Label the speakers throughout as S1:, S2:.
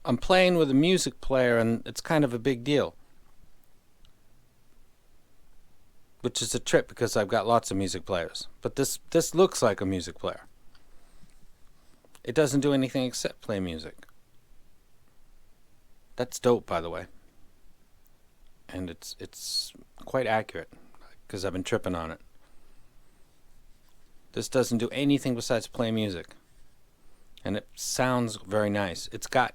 S1: I'm playing with a music player and it's kind of a big deal. Which is a trip because I've got lots of music players. But this looks like a music player. It doesn't do anything except play music. That's dope, by the way. And it's quite accurate because I've been tripping on it. This doesn't do anything besides play music. And it sounds very nice. It's got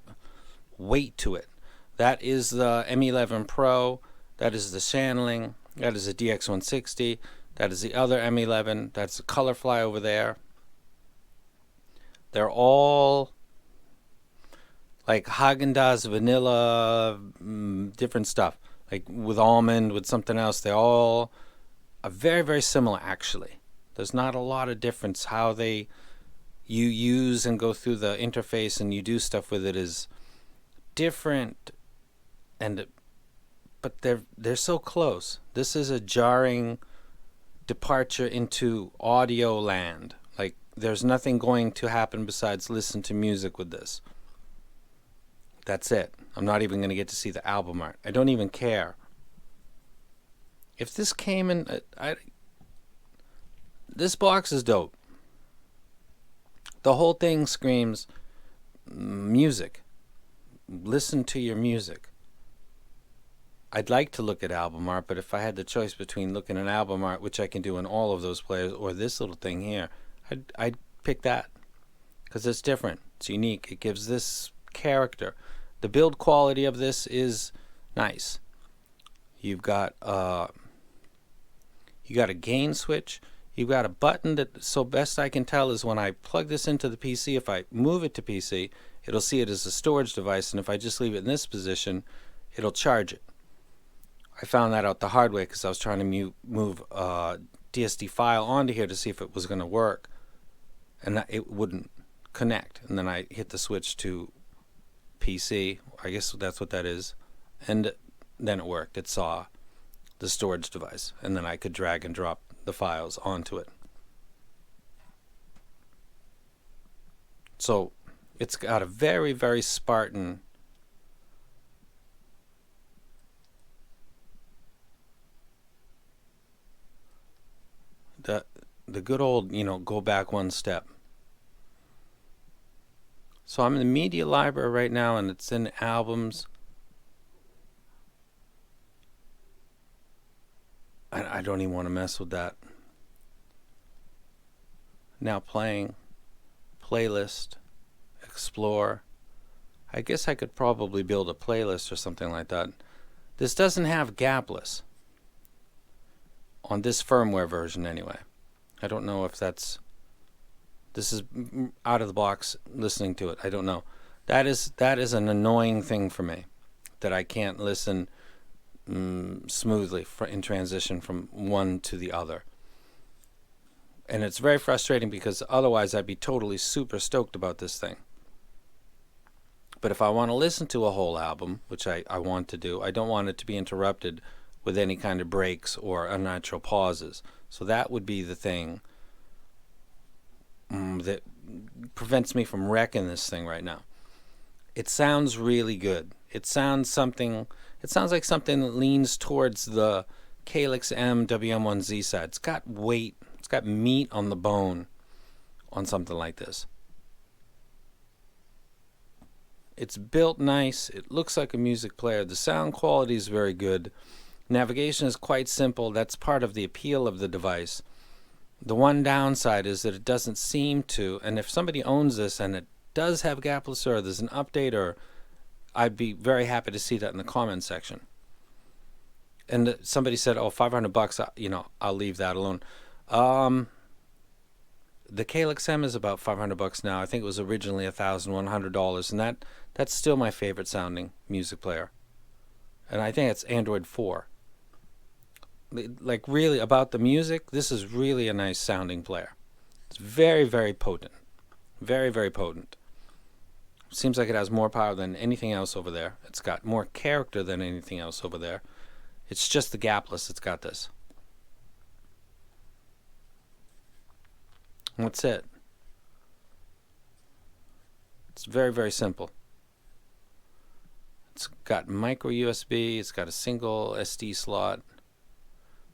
S1: weight to it. That is the M11 Pro. That is the channeling. That is the DX160. That is the other M11. That's the Colorfly over there. They're all like Haagen-Dazs vanilla, different stuff. Like with almond, with something else. They all are very, very similar, actually. There's not a lot of difference. How you use and go through the interface and you do stuff with it is different, but they're so close. This is a jarring departure into audio land. Like there's nothing going to happen besides listen to music with this. That's it. I'm not even going to get to see the album art. I don't even care. If this came in, this box is dope. The whole thing screams music. Listen to your music. I'd like to look at album art, but if I had the choice between looking at album art, which I can do in all of those players, or this little thing here, I'd pick that. Because it's different. It's unique. It gives this character. The build quality of this is nice. You've got a gain switch. You've got a button that, so best I can tell, is when I plug this into the PC, if I move it to PC, it'll see it as a storage device, and if I just leave it in this position, it'll charge it. I found that out the hard way because I was trying to move a DSD file onto here to see if it was going to work, and it wouldn't connect. And then I hit the switch to PC, I guess that's what that is, and then it worked. It saw the storage device, and then I could drag and drop the files onto it. So it's got a very, very Spartan the good old, go back one step. So I'm in the media library right now, and it's in albums. I don't even want to mess with that. Now playing, playlist, explore. I guess I could probably build a playlist or something like that. This doesn't have gapless. On this firmware version anyway. I don't know if this is out of the box listening to it. I don't know. That is an annoying thing for me, that I can't listen smoothly in transition from one to the other. And it's very frustrating because otherwise I'd be totally super stoked about this thing. But if I want to listen to a whole album, which I want to do, I don't want it to be interrupted with any kind of breaks or unnatural pauses. So that would be the thing that prevents me from wrecking this thing right now. It sounds really good. It sounds like something that leans towards the Calyx M WM1Z side. It's got weight. It's got meat on the bone on something like this. It's built nice. It looks like a music player. The sound quality is very good. Navigation is quite simple. That's part of the appeal of the device. The one downside is that it doesn't seem to, and if somebody owns this and it does have gapless or there's an update, or I'd be very happy to see that in the comment section. And somebody said, oh, $500, I'll leave that alone. The Calyx M is about $500 now. I think it was originally $1,100, and that's still my favorite sounding music player. And I think it's Android 4. Like, really, about the music, this is really a nice sounding player. It's very, very potent. Very, very potent. Seems like it has more power than anything else over there. It's got more character than anything else over there. It's just the gapless that's got this. And that's it. It's very, very simple. got micro USB. It's got a single SD slot.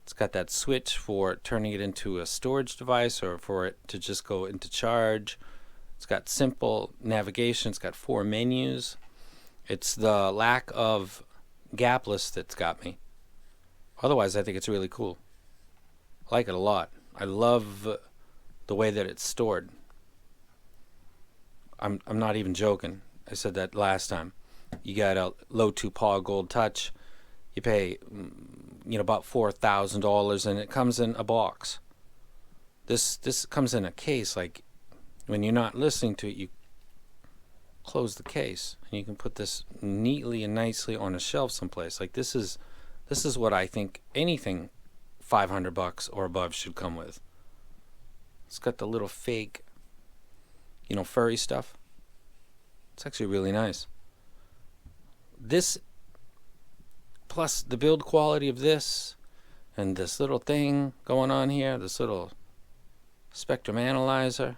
S1: It's got that switch for turning it into a storage device or for it to just go into charge. It's got simple navigation. It's got 4 menus. It's the lack of gapless that's got me. Otherwise, I think it's really cool. I like it a lot. I love the way that it's stored. I'm not even joking. I said that last time. You got a low 2-paw gold touch. You pay, about $4,000, and it comes in a box. This comes in a case. Like when you're not listening to it, you close the case, and you can put this neatly and nicely on a shelf someplace. Like this is what I think anything $500 or above should come with. It's got the little fake, furry stuff. It's actually really nice. This, plus the build quality of this, and this little thing going on here, this little spectrum analyzer,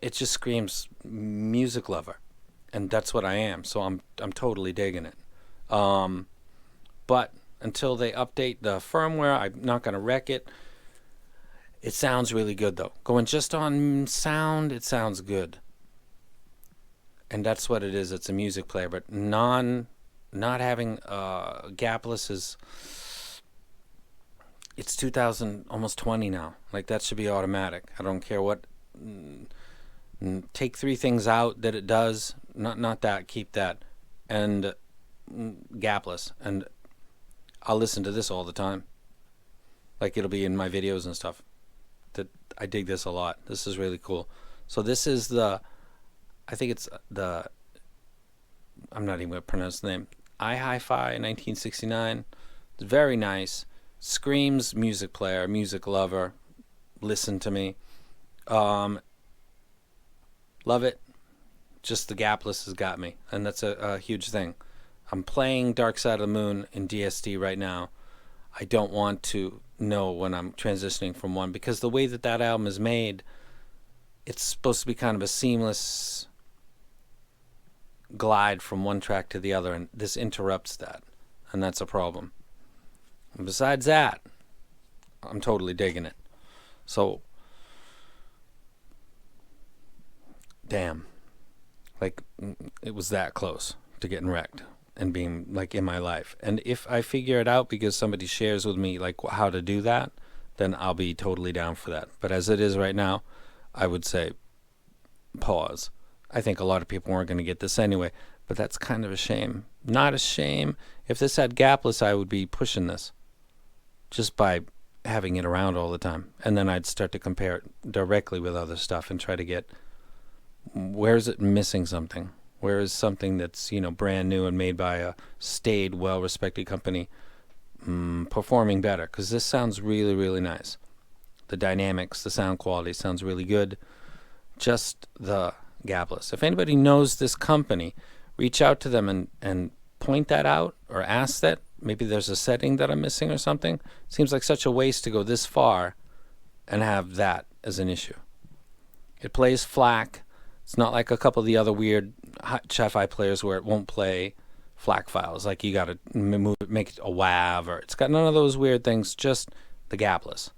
S1: it just screams music lover, and that's what I am. So I'm totally digging it. But until they update the firmware, I'm not going to wreck it. It sounds really good though. Going just on sound, it sounds good. And that's what it is. It's a music player, but not having gapless is. It's 2000, almost 20 now. Like that should be automatic. I don't care what. Take 3 things out that it does. Not that. Keep that, and gapless. And I'll listen to this all the time. Like it'll be in my videos and stuff. That I dig this a lot. This is really cool. So this is the. I think it's the. I'm not even going to pronounce the name. IHIFI 1969. It's very nice. Screams music player, music lover. Listen to me. Love it. Just the gapless has got me, and that's a huge thing. I'm playing Dark Side of the Moon in DSD right now. I don't want to know when I'm transitioning from one, because the way that album is made, it's supposed to be kind of a seamless glide from one track to the other, and this interrupts that, and that's a problem. And besides that, I'm totally digging it. So, damn, like it was that close to getting wrecked and being like in my life. And if I figure it out because somebody shares with me like how to do that, then I'll be totally down for that. But as it is right now, I would say pause. I think a lot of people weren't going to get this anyway, but that's kind of a shame. Not a shame. If this had gapless, I would be pushing this just by having it around all the time. And then I'd start to compare it directly with other stuff and try to get, where is it missing something? Where is something that's, brand new and made by a staid, well-respected company performing better? Because this sounds really, really nice. The dynamics, the sound quality sounds really good. Just the gapless. If anybody knows this company, reach out to them and point that out or ask that. Maybe there's a setting that I'm missing or something. Seems like such a waste to go this far and have that as an issue. It plays FLAC. It's not like a couple of the other weird Chifi players where it won't play FLAC files. Like you got to make it a WAV, or it's got none of those weird things. Just the gapless.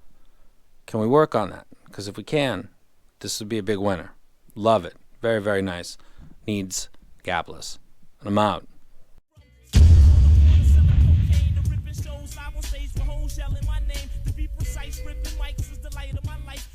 S1: Can we work on that? Because if we can, this would be a big winner. Love it. Very, very nice. Needs gapless. And I'm out.
S2: Shows live on stage for hoes yelling my name. To be precise, ripping mics is the light of my life.